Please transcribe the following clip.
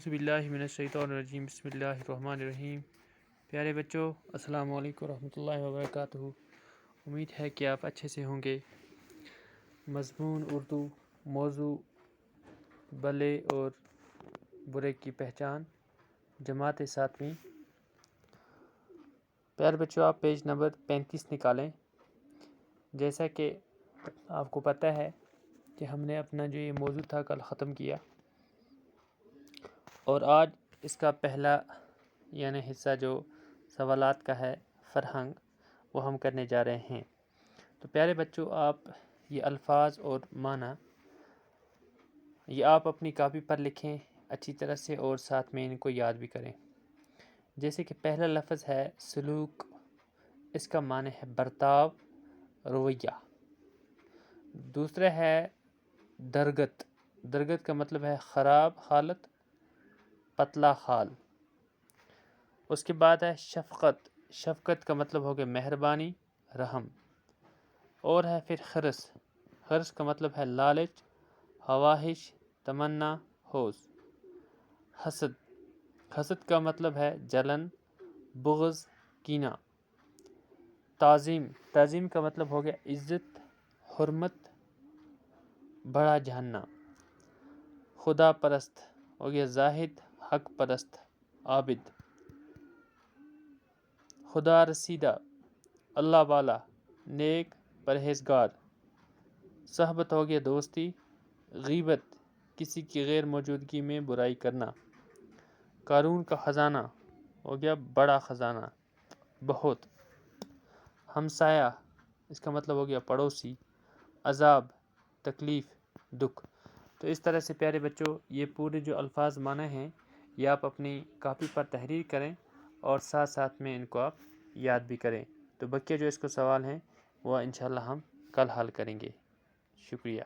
اعوذ باللہ من الشیطان الرجیم، بسم اللہ الرحمن الرحیم۔ پیارے بچوں، السلام علیکم ورحمۃ اللہ وبرکاتہ۔ امید ہے کہ آپ اچھے سے ہوں گے۔ مضمون اردو، موضوع بھلے اور برے کی پہچان، جماعت 7ویں۔ پیارے بچوں، آپ پیج نمبر 35 نکالیں۔ جیسا کہ آپ کو پتہ ہے کہ ہم نے اپنا جو یہ موضوع تھا کل ختم کیا، اور آج اس کا پہلا حصہ جو سوالات کا ہے، فرہنگ، وہ ہم کرنے جا رہے ہیں۔ تو پیارے بچوں، آپ یہ الفاظ اور معنی یہ آپ اپنی کاپی پر لکھیں اچھی طرح سے، اور ساتھ میں ان کو یاد بھی کریں۔ جیسے کہ پہلا لفظ ہے سلوک، اس کا معنی ہے برتاؤ، رویہ۔ دوسرا ہے درگت، درگت کا مطلب ہے خراب حالت، پتلا حال۔ اس کے بعد ہے شفقت، شفقت کا مطلب ہو گیا مہربانی، رحم۔ اور ہے پھر خرس، خرس کا مطلب ہے لالچ، خواہش، تمنا، ہوس۔ حسد، حسد کا مطلب ہے جلن، بغض، کینہ۔ تعظیم، تعظیم کا مطلب ہو گیا عزت، حرمت، بڑا جاننا۔ خدا پرست ہو گیا زاہد، حق پرست، عابد۔ خدا رسیدہ، اللہ والا، نیک، پرہیزگار۔ صحبت ہو گیا دوستی۔ غیبت، کسی کی غیر موجودگی میں برائی کرنا۔ قارون کا خزانہ ہو گیا بڑا خزانہ، بہت۔ ہمسایہ، اس کا مطلب ہو گیا پڑوسی۔ عذاب، تکلیف، دکھ۔ تو اس طرح سے پیارے بچوں، یہ پورے جو الفاظ معنی ہیں یہ آپ اپنی کاپی پر تحریر کریں، اور ساتھ ساتھ میں ان کو آپ یاد بھی کریں۔ تو بقیہ جو اس کو سوال ہیں وہ انشاءاللہ ہم کل حل کریں گے۔ شکریہ۔